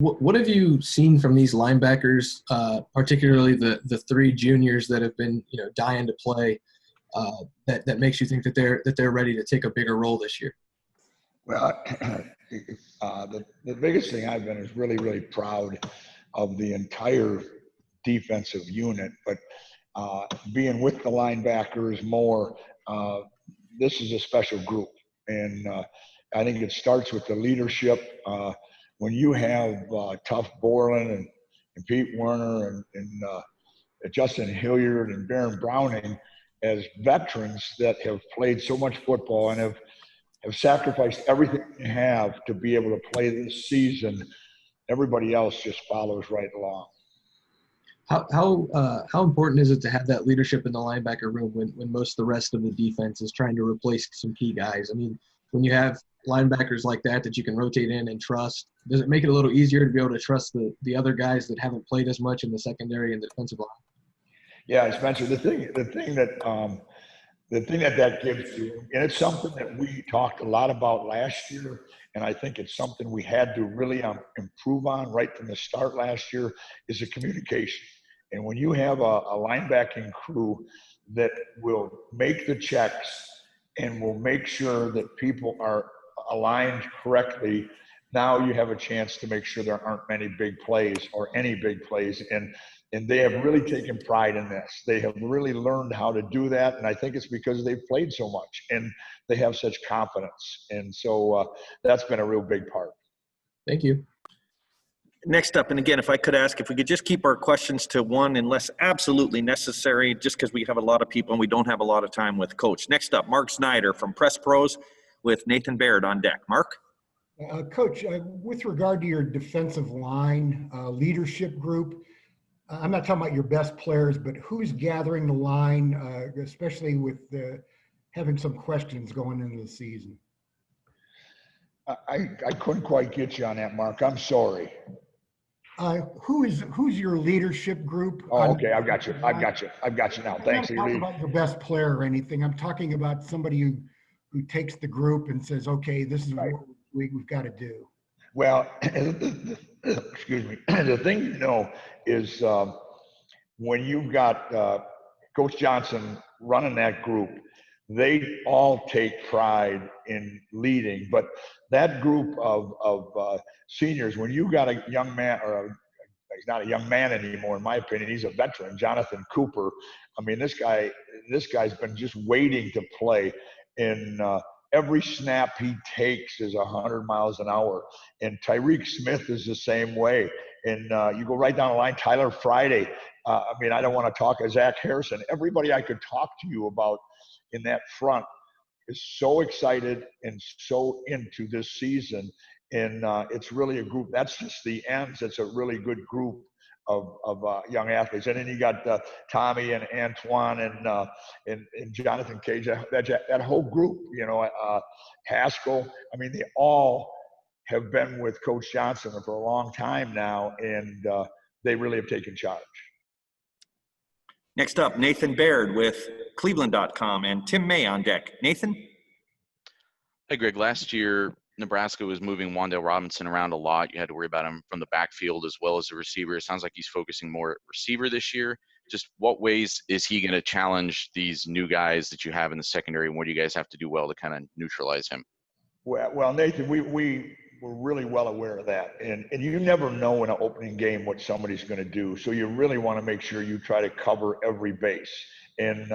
What have you seen from these linebackers, particularly the three juniors that have been dying to play, that makes you think that they're ready to take a bigger role this year? Well, the biggest thing I've been is really proud of the entire defensive unit, but being with the linebackers more, this is a special group, and I think it starts with the leadership. When you have Tough Borland and Pete Werner and Justin Hilliard and Baron Browning as veterans that have played so much football and have sacrificed everything they have to be able to play this season, everybody else just follows right along. How important is it to have that leadership in the linebacker room when most of the rest of the defense is trying to replace some key guys? I mean, when you have linebackers like that you can rotate in and trust, does it make it a little easier to be able to trust the other guys that haven't played as much in the secondary and defensive line? Yeah, Spencer, the thing that gives you, and it's something that we talked a lot about last year, and I think it's something we had to really improve on right from the start last year, is the communication. And when you have a linebacking crew that will make the checks and will make sure that people are aligned correctly, now you have a chance to make sure there aren't many big plays or any big plays. And they have really taken pride in this. They have really learned how to do that. And I think it's because they've played so much and they have such confidence. And so that's been a real big part. Thank you. Next up, and again, if I could ask, if we could just keep our questions to one unless absolutely necessary, just because we have a lot of people and we don't have a lot of time with Coach. Next up, Mark Snyder from Press Pros with Nathan Baird on deck. Mark? Coach, with regard to your defensive line leadership group, I'm not talking about your best players, but who's gathering the line, especially with having some questions going into the season? I couldn't quite get you on that, Mark. I'm sorry. Who's your leadership group? Oh, okay. I've got you now. Thanks. I'm not talking about your best player or anything. I'm talking about somebody who takes the group and says, okay, this is right. What we've got to do. Well, excuse me. The thing is when you've got Coach Johnson running that group, they all take pride in leading. But that group of seniors, when you got a young man, he's not a young man anymore, in my opinion, he's a veteran, Jonathan Cooper. I mean, this guy's been just waiting to play. In every snap he takes is 100 miles an hour. And Tyreek Smith is the same way. And you go right down the line, Tyler Friday. I mean, I don't want to talk Zach Harrison. Everybody I could talk to you about in that front is so excited and so into this season. And it's really a group. That's just the ends. It's a really good group of young athletes. And then you got Tommy and Antoine and Jonathan Cage, that whole group, Haskell. I mean, they all have been with Coach Johnson for a long time now, and they really have taken charge. Next up, Nathan Baird with Cleveland.com and Tim May on deck. Nathan? Hey, Greg. Last year, Nebraska was moving Wan'Dale Robinson around a lot. You had to worry about him from the backfield as well as the receiver. It sounds like he's focusing more at receiver this year. Just what ways is he going to challenge these new guys that you have in the secondary, and what do you guys have to do well to kind of neutralize him? Well, Nathan, we were really well aware of that. And you never know in an opening game what somebody's going to do. So you really want to make sure you try to cover every base. And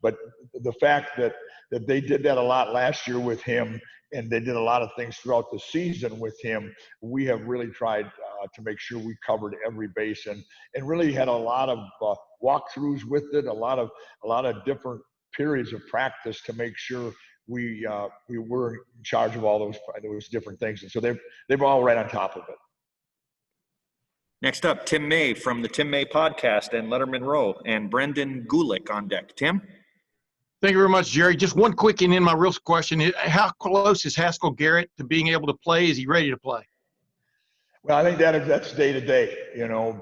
but the fact that they did that a lot last year with him, and they did a lot of things throughout the season with him, we have really tried to make sure we covered every base and really had a lot of walkthroughs with it, a lot of different periods of practice to make sure we were in charge of all those different things. And so they're all right on top of it. Next up, Tim May from the Tim May podcast and Letterman Row, and Brendan Gulick on deck. Tim? Thank you very much, Jerry. Just one quick and in my real question. How close is Haskell Garrett to being able to play? Is he ready to play? Well, I think that's day to day,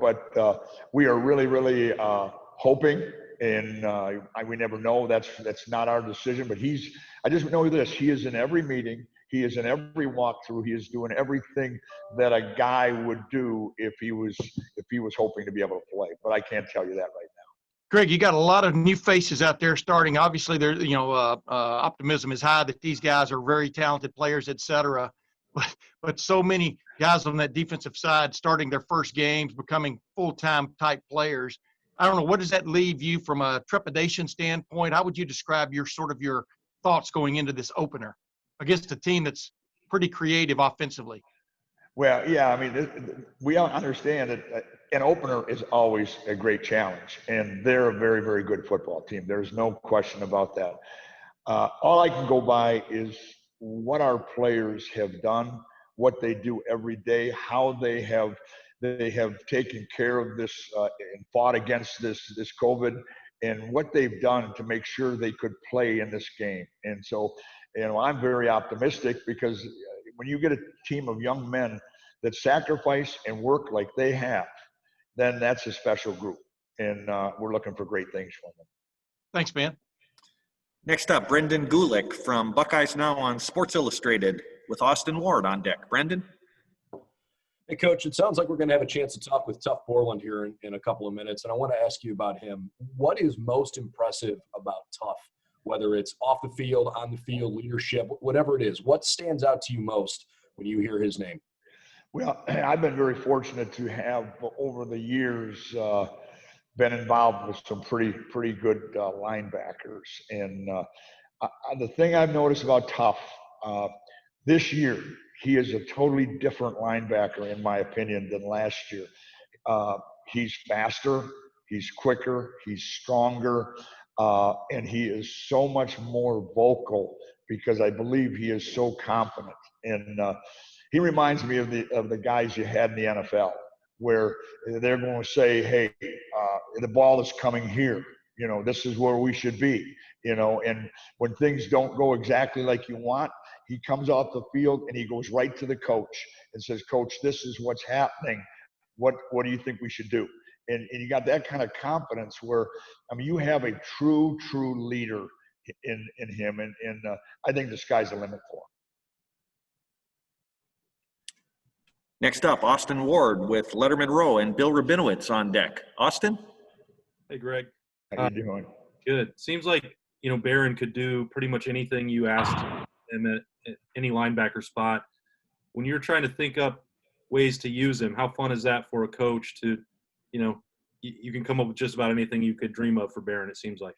but we are really hoping, and we never know. That's not our decision, but I just know this. He is in every meeting. He is in every walkthrough. He is doing everything that a guy would do if he was hoping to be able to play. But I can't tell you that right now. Greg, you got a lot of new faces out there starting. Obviously, there, optimism is high that these guys are very talented players, et cetera. But so many guys on that defensive side starting their first games, becoming full-time type players. I don't know, what does that leave you from a trepidation standpoint? How would you describe your thoughts going into this opener against a team that's pretty creative offensively? Well, yeah, I mean, we all understand that an opener is always a great challenge, and they're a very, very good football team. There's no question about that. All I can go by is what our players have done, what they do every day, how they have taken care of this and fought against this COVID, and what they've done to make sure they could play in this game. And so, I'm very optimistic because when you get a team of young men that sacrifice and work like they have, then that's a special group. And we're looking for great things from them. Thanks, man. Next up, Brendan Gulick from Buckeyes Now on Sports Illustrated with Austin Ward on deck. Brendan? Hey, Coach, it sounds like we're going to have a chance to talk with Tough Borland here in a couple of minutes, and I want to ask you about him. What is most impressive about Tough, whether it's off the field, on the field, leadership, whatever it is? What stands out to you most when you hear his name? Well, I've been very fortunate to have, over the years, been involved with some pretty good linebackers. And the thing I've noticed about Tough, this year, he is a totally different linebacker, in my opinion, than last year. He's faster, he's quicker, he's stronger, and he is so much more vocal because I believe he is so confident. And he reminds me of the guys you had in the NFL, where they're going to say, hey, the ball is coming here. This is where we should be, and when things don't go exactly like you want, he comes off the field and he goes right to the coach and says, Coach, this is what's happening. What do you think we should do? And you got that kind of confidence where, you have a true leader in him. And I think the sky's the limit for him. Next up, Austin Ward with Letterman Row and Bill Rabinowitz on deck. Austin? Hey, Greg. How you doing? Good. Seems like, Barron could do pretty much anything you asked him at any linebacker spot. When you're trying to think up ways to use him, how fun is that for a coach to, you can come up with just about anything you could dream of for Barron, it seems like.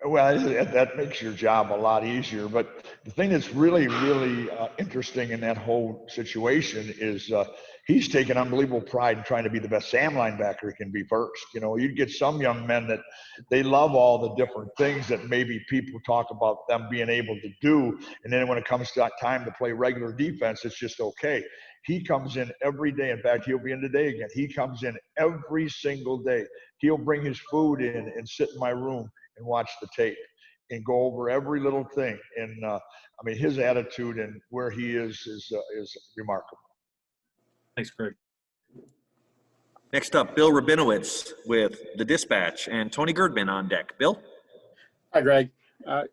Well, that makes your job a lot easier. But the thing that's really interesting in that whole situation is he's taken unbelievable pride in trying to be the best Sam linebacker he can be first. You get some young men that they love all the different things that maybe people talk about them being able to do. And then when it comes to time to play regular defense, it's just okay. He comes in every day. In fact, he'll be in today again. He comes in every single day. He'll bring his food in and sit in my room and watch the tape and go over every little thing. And his attitude and where he is remarkable. Thanks, Greg. Next up, Bill Rabinowitz with The Dispatch and Tony Girdman on deck. Bill? Hi, Greg.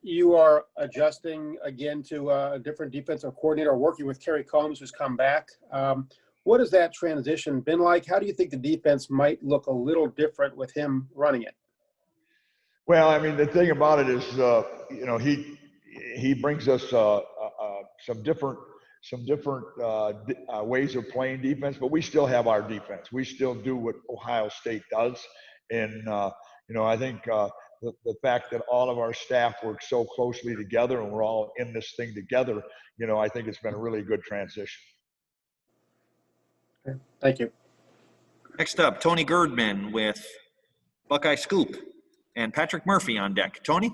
You are adjusting again to a different defensive coordinator, working with Kerry Combs, who's come back. What has that transition been like? How do you think the defense might look a little different with him running it? Well, the thing about it is, he brings us some different ways of playing defense, but we still have our defense. We still do what Ohio State does, and I think the fact that all of our staff work so closely together and we're all in this thing together, I think it's been a really good transition. Okay. Thank you. Next up, Tony Girdman with Buckeye Scoop and Patrick Murphy on deck. Tony?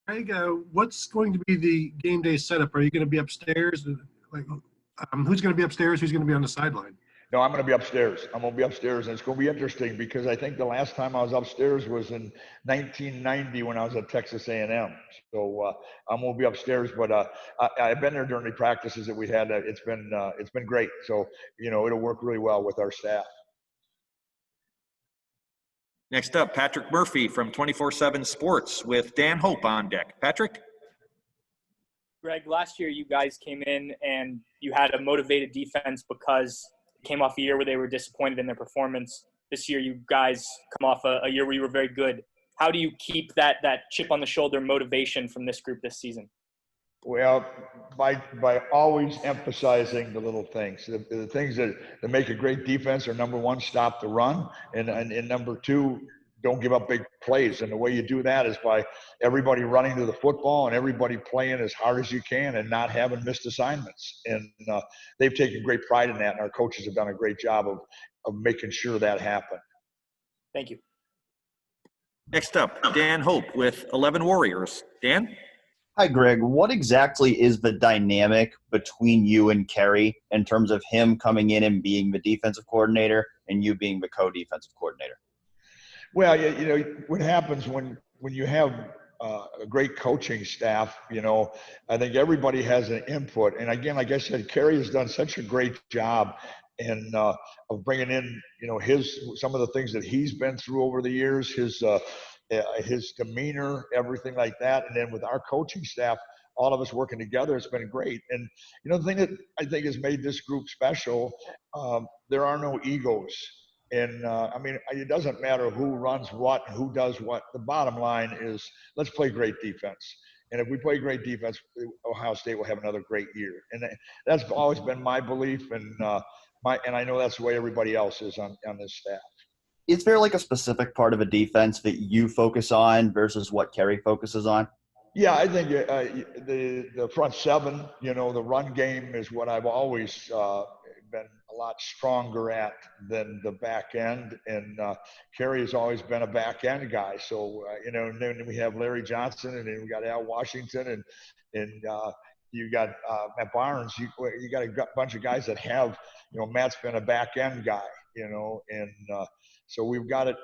Greg, what's going to be the game day setup? Are you going to be upstairs? Who's going to be upstairs? Who's going to be on the sideline? No, I'm going to be upstairs. I'm going to be upstairs, and it's going to be interesting because I think the last time I was upstairs was in 1990 when I was at Texas A&M. So I'm going to be upstairs, but I've been there during the practices that we had. It's been great. So it'll work really well with our staff. Next up, Patrick Murphy from 24/7 Sports with Dan Hope on deck. Patrick? Greg, last year you guys came in and you had a motivated defense because it came off a year where they were disappointed in their performance. This year you guys come off a year where you were very good. How do you keep that chip on the shoulder motivation from this group this season? Well, by always emphasizing the little things, the things that make a great defense are, number one, stop the run, and number two, don't give up big plays. And the way you do that is by everybody running to the football and everybody playing as hard as you can and not having missed assignments. And they've taken great pride in that, and our coaches have done a great job of making sure that happened. Thank you. Next up, Dan Hope with 11 Warriors. Dan? Hi, Greg. What exactly is the dynamic between you and Kerry in terms of him coming in and being the defensive coordinator and you being the co-defensive coordinator? Well, you know, what happens when you have a great coaching staff, you know, I think everybody has an input. And again, like I said, Kerry has done such a great job of bringing in, you know, some of the things that he's been through over the years, his demeanor, everything like that. And then with our coaching staff, all of us working together, it's been great. And, you know, the thing that I think has made this group special, there are no egos. And, I mean, it doesn't matter who runs what, who does what. The bottom line is let's play great defense. And if we play great defense, Ohio State will have another great year. And that's always been my belief. And I know that's the way everybody else is on this staff. Is there like a specific part of a defense that you focus on versus what Kerry focuses on? Yeah, I think the front seven, you know, the run game is what I've always been a lot stronger at than the back end. And Kerry has always been a back end guy. So, you know, and then we have Larry Johnson, and then we got Al Washington, and you got Matt Barnes. You got a bunch of guys that have, you know, Matt's been a back end guy, you know, and so we've got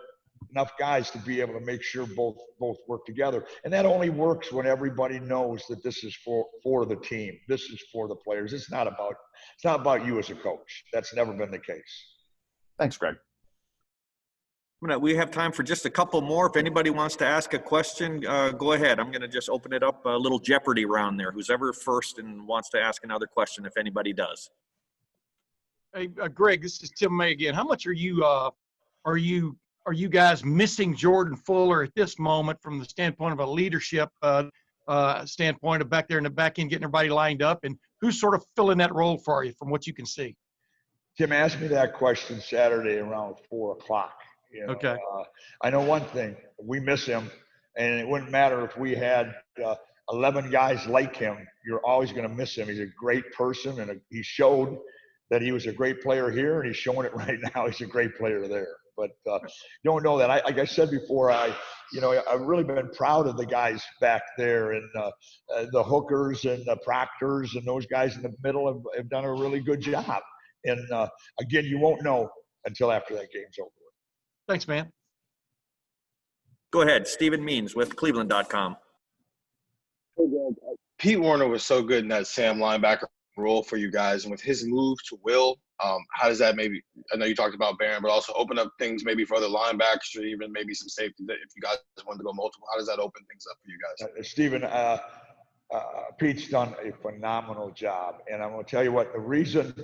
enough guys to be able to make sure both work together. And that only works when everybody knows that this is for the team. This is for the players. It's not about you as a coach. That's never been the case. Thanks, Greg. We have time for just a couple more. If anybody wants to ask a question, go ahead. I'm going to just open it up, a little Jeopardy round there. Who's ever first and wants to ask another question, if anybody does. Hey, Greg, this is Tim May again. How much are you guys missing Jordan Fuller at this moment from the standpoint of a leadership standpoint of back there in the back end, getting everybody lined up, and who's sort of filling that role for you from what you can see? Tim asked me that question Saturday around 4:00. You know, okay. I know one thing: we miss him, and it wouldn't matter if we had 11 guys like him. You're always going to miss him. He's a great person, and he showed that he was a great player here, and he's showing it right now. He's a great player there. But you don't know that. Like I said before, I've really been proud of the guys back there, and the hookers and the proctors and those guys in the middle have done a really good job. And again, you won't know until after that game's over. Thanks, man. Go ahead, Stephen Means with Cleveland.com. Pete Warner was so good in that Sam linebacker role for you guys, and with his move to Will, how does that maybe, I know you talked about Barron, but also open up things maybe for other linebackers or even maybe some safety if you guys wanted to go multiple? How does that open things up for you guys? Stephen, Pete's done a phenomenal job, and I'm going to tell you what, the reason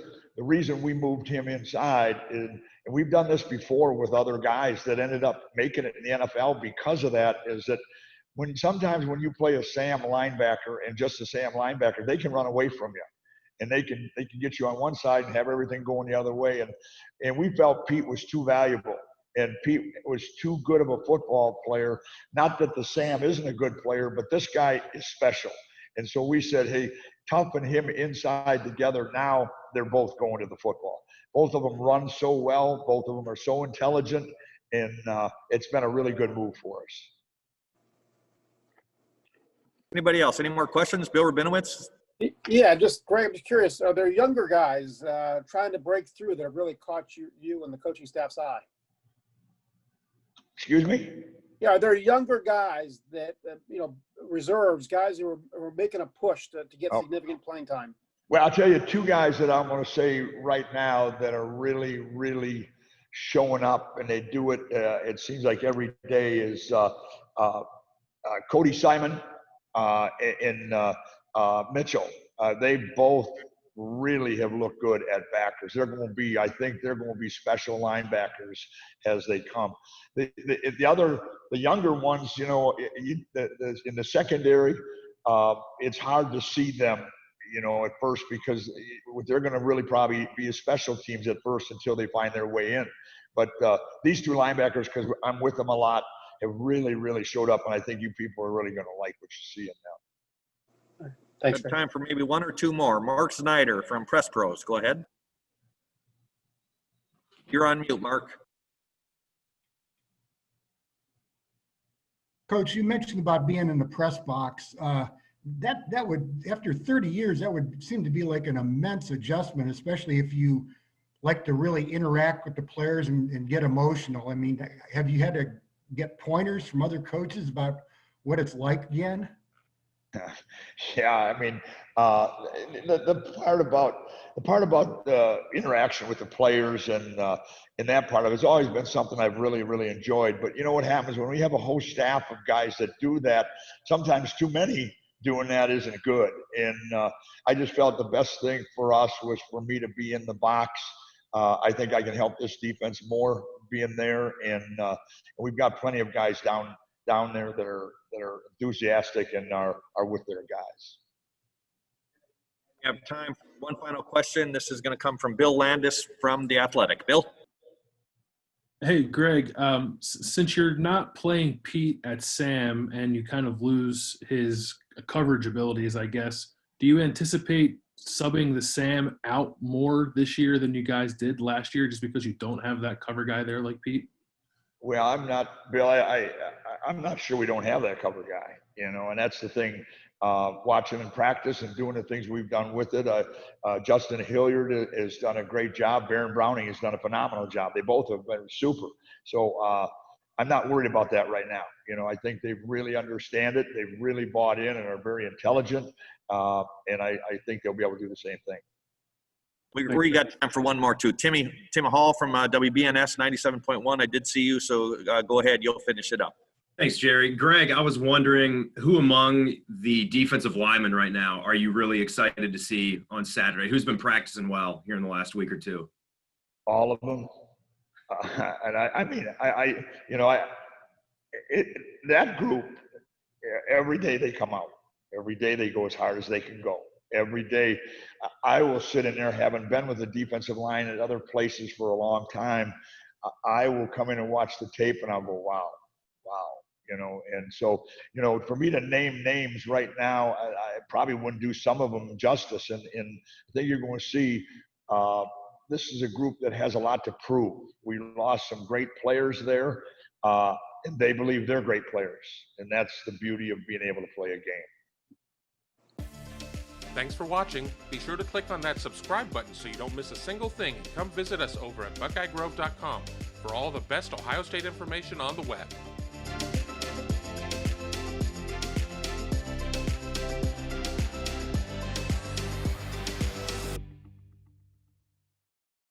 we moved him inside is, and we've done this before with other guys that ended up making it in the NFL because of that, is that sometimes when you play a Sam linebacker and just a Sam linebacker, they can run away from you. And they can get you on one side and have everything going the other way. And we felt Pete was too valuable, and Pete was too good of a football player. Not that the Sam isn't a good player, but this guy is special. And so we said, hey, toughen him inside together. Now they're both going to the football. Both of them run so well. Both of them are so intelligent. And it's been a really good move for us. Anybody else? Any more questions? Bill Rabinowitz? Yeah, just Greg, I'm just curious. Are there younger guys trying to break through that have really caught you and the coaching staff's eye? Excuse me? Yeah, are there younger guys that, reserves, guys who are making a push to get significant playing time? Well, I'll tell you two guys that I'm going to say right now that are really, really showing up, and they do it, it seems like every day, is Cody Simon and Mitchell. They both really have looked good at backers. I think they're going to be special linebackers as they come. The younger ones, in the secondary, it's hard to see them, at first, because they're going to really probably be a special teams at first until they find their way in. But these two linebackers, because I'm with them a lot, have really, really showed up, and I think you people are really going to like what you see in them. Thanks. Have time for maybe one or two more. Mark Snyder from Press Pros. Go ahead. You're on mute, Mark. Coach, you mentioned about being in the press box. That would, after 30 years, that would seem to be like an immense adjustment, especially if you like to really interact with the players and get emotional. I mean, have you had to get pointers from other coaches about what it's like again? Yeah, I mean, the part about the interaction with the players and that part of it's always been something I've really, really enjoyed. But what happens when we have a whole staff of guys that do that? Sometimes too many doing that isn't good. And I just felt the best thing for us was for me to be in the box. I think I can help this defense more being there, and we've got plenty of guys down there that are enthusiastic and are with their guys. We have time for one final question. This is going to come from Bill Landis from The Athletic. Bill? Hey, Greg, since you're not playing Pete at Sam and you kind of lose his coverage abilities, I guess, do you anticipate subbing the Sam out more this year than you guys did last year just because you don't have that cover guy there like Pete? Well, I'm not, Bill, I'm not sure we don't have that cover guy, and that's the thing. Watching him practice and doing the things we've done with it. Justin Hilliard has done a great job. Baron Browning has done a phenomenal job. They both have been super. So I'm not worried about that right now. I think they really understand it. They've really bought in and are very intelligent. And I think they'll be able to do the same thing. We got time for one more, too. Tim Hall from WBNS 97.1. I did see you, so go ahead. You'll finish it up. Thanks, Jerry. Greg, I was wondering who among the defensive linemen right now are you really excited to see on Saturday? Who's been practicing well here in the last week or two? All of them. That group, every day they come out. Every day they go as hard as they can go. Every day I will sit in there, having been with the defensive line at other places for a long time. I will come in and watch the tape and I'll go, wow. And so, for me to name names right now, I probably wouldn't do some of them justice. And I think you're going to see this is a group that has a lot to prove. We lost some great players there, and they believe they're great players. And that's the beauty of being able to play a game. Thanks for watching. Be sure to click on that subscribe button so you don't miss a single thing, and come visit us over at BuckeyeGrove.com for all the best Ohio State information on the web.